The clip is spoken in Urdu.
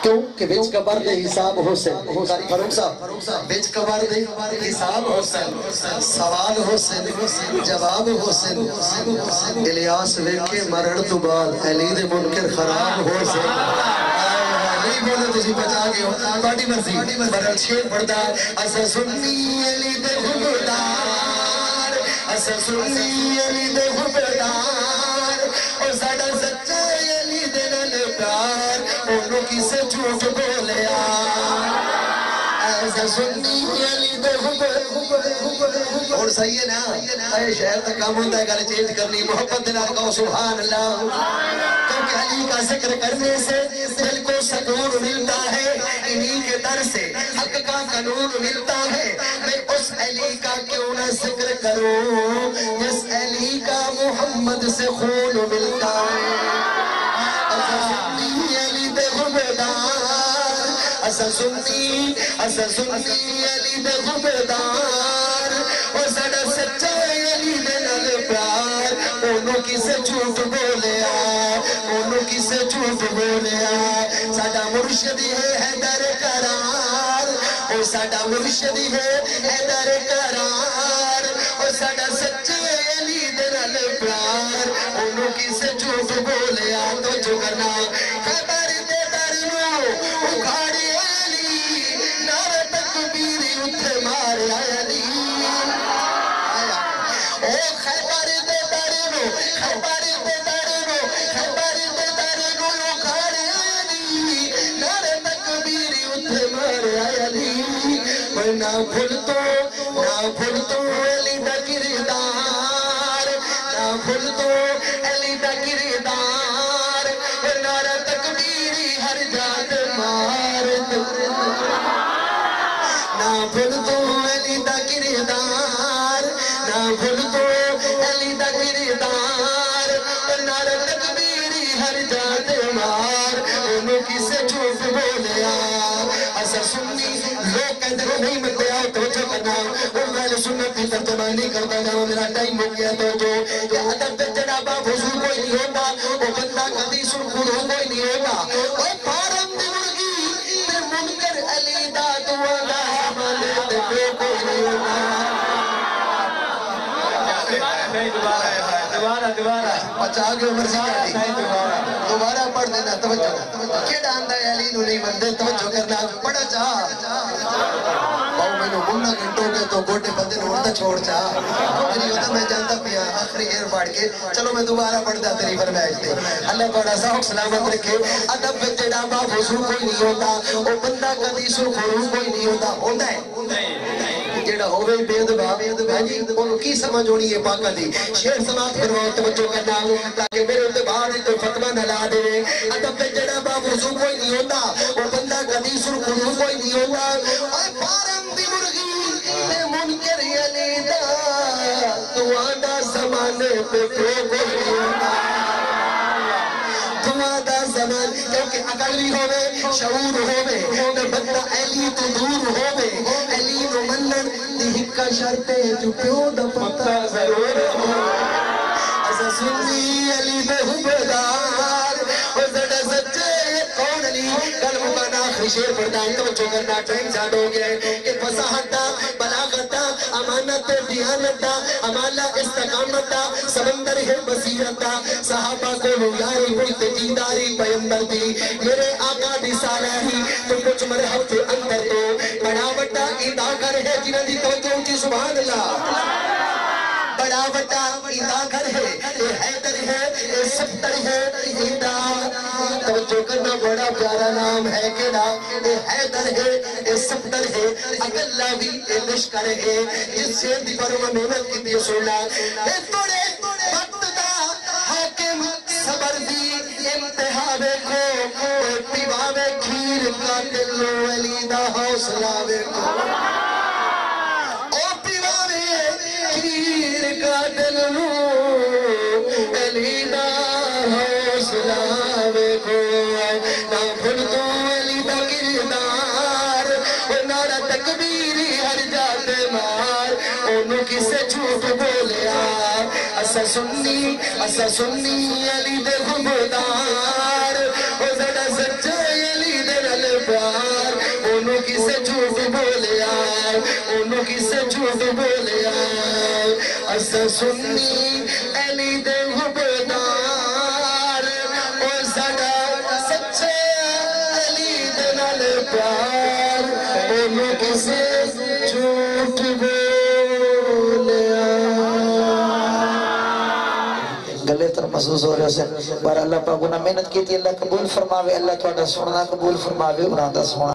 کیوں کہ بچ قبر دے حساب حسین فاروق صاحب بچ قبر دے حساب حسین سوال حسین جواب حسین الیاس ویکھے مرن تو بعد علی دے منکر خراب حسین نہیں بولے تسی بچا گئے ہو باڈی مرضی مرن شیر پڑھتا اسا سنی علی دے خبردار اسا سنی علی دے خبردار اور ساڈا سچا علی دے نال پیار انہوں کی سے جھوٹ بولیا ایسا سنی علی دے اور صحیح ہے نا اے شہر تک کام ہوتا ہے گالے چینج کرنی محبت دینا کہو سبحان اللہ کیونکہ علی کا ذکر کرنے سے دل کو سکون ملتا ہے انہی کے در سے حق کا قانون ملتا ہے میں اس علی کا کیوں نہ ذکر کروں جس علی کا محمد سے خون ملتا ہے ایسا سنی علی دے خبردار ایسا سنی علی دے خبردار اور ساڑا سچا علی دے نال پیار انہوں کی سے جھوٹ بولیا انہوں کی سے جھوٹ بولیا ساڑا مرشد ہے حیدر قرار اور ساڑا مرشد ہے حیدر قرار اور ساڑا سچا علی دے نال پیار انہوں کی سے جھوٹ بولیا تو جو کرنا خبر دے درنو اکھاڑی علی نعرہ تکبیری اتھے مارے علی او خبر دے درنو اکھاڑی علی نعرہ تکبیری اتھے مارے علی نہ بھول تو علی دا کردار نہ بھول تو علی دا کردار نعرہ تکبیری ہر جات مار نہ بھول تو علی دا کردار نہ بھول تو علی دا کردار نعرہ تکبیری ہر جات مار انہوں کی سے جھوٹ بولیا اثر سنی لوگ کہتے ہیں نہیں ملتے آؤ توجہ کرنا اور میں سنت کی ترجمانی کرتا جاؤں میرا ٹائم ہو گیا تو جو کہ ادب پہ جنابہ حضور کوئی نہیں ہوتا وہ بندہ قدی سرخور ہو کوئی نہیں ہوتا وہ پارم دی مرگی تے منکر علی دا دعا دا ہمالے تے کوئی نہیں ہوتا دوبارہ بچا گئے عمر سی جاتی دوبارہ پڑھ دینا توجہ کیڑا آندہ ہے علی نو نہیں بندے توجہ کرنا پڑھا چاہ باؤ میں نو منہ گھنٹوں کے تو گوٹے بندے نو اڑتا چھوڑ چاہ میری ہوتا میں جانتا پیا آخری ایر پاڑ کے چلو میں دوبارہ پڑھ دا تیری فرمائش دے اللہ پڑھا صاحب سلامت رکھے ادب میں جڑا باپ حضور کوئی نہیں ہوتا وہ بندہ قدی سرخور کوئی نہیں ہوتا ہوتا ہے جیڑا ہوئے بید باب انہوں کی سمجھ ہونی ہے پاکہ دی شیر سماعت کرواؤ توجہ کرنا تاکہ میرے ہوتے باہر تو فتوہ نہ لا دے ادب پہ جڑا باب حضور کوئی نہیں ہوتا وہ بندہ قدی سرخور کوئی نہیں ہوتا اور پارم دی مرگی تے منکر علی دا دعا دا زمانے پہ کوئی نہیں ہوتا دعا دا زمان کیونکہ عقل بھی ہوئے شعور ہوئے بندہ علی تو دور ہوئے علی نو منن دی ہکا شرطے جو پیو دا پتہ ضرور ہوئے ایسا سنی علی دے حبدار اور زڑا سچے کون علی قلب کا آخری شیر پڑھتا ہے توجہ کرنا ٹائم زیادہ ہو گیا ہے کہ فصاحتا بلاغتا امانت دیانتا امالہ استقامتا سمندر ہے بصیرتا صحابہ کو یاری ہوئی تجیداری پیمبر دی میرے آقا دی سالہی تو کچھ مرحب کے اندر تو بڑا وٹا ایدہ کر ہے جنہ دی توجہ کی سبحان اللہ بڑا وٹا ایدہ کر ہے اے حیدر ہے اے سبتر ہے ایدہ توجہ کرنا بڑا پیارا نام ہے کہنا اے حیدر ہے اے سبتر ہے اگلہ بھی اے لشکر ہے جس سے دی برمہ محمد کی دیئے سننا اے توڑے وقت دا حاکم صبر دی امتحابے کو اے پیوابے کھیر کا دلو علی دا حوصلہ بے کو علی دا حوصلہ کو نہ بھول تو علی دا کردار نعرہ تکبیری ہر جات مار انہوں کی سے جھوٹ بولیا اسا سنی علی دے خبردار زڑا سچا علی دے نال پیار انہوں کسے جھوٹ بولیا انہوں کسے جھوٹ بولیا اسا سنی علی دے حبدار او ساڈا سچے علی دے نال پیار انہوں کسے جھوٹ بولیا گلے تر محسوس ہو رہے سے بار اللہ پاک نے محنت کی تھی اللہ قبول فرماوے اللہ تہاڈا سننا قبول فرماوے انہاں دا سونا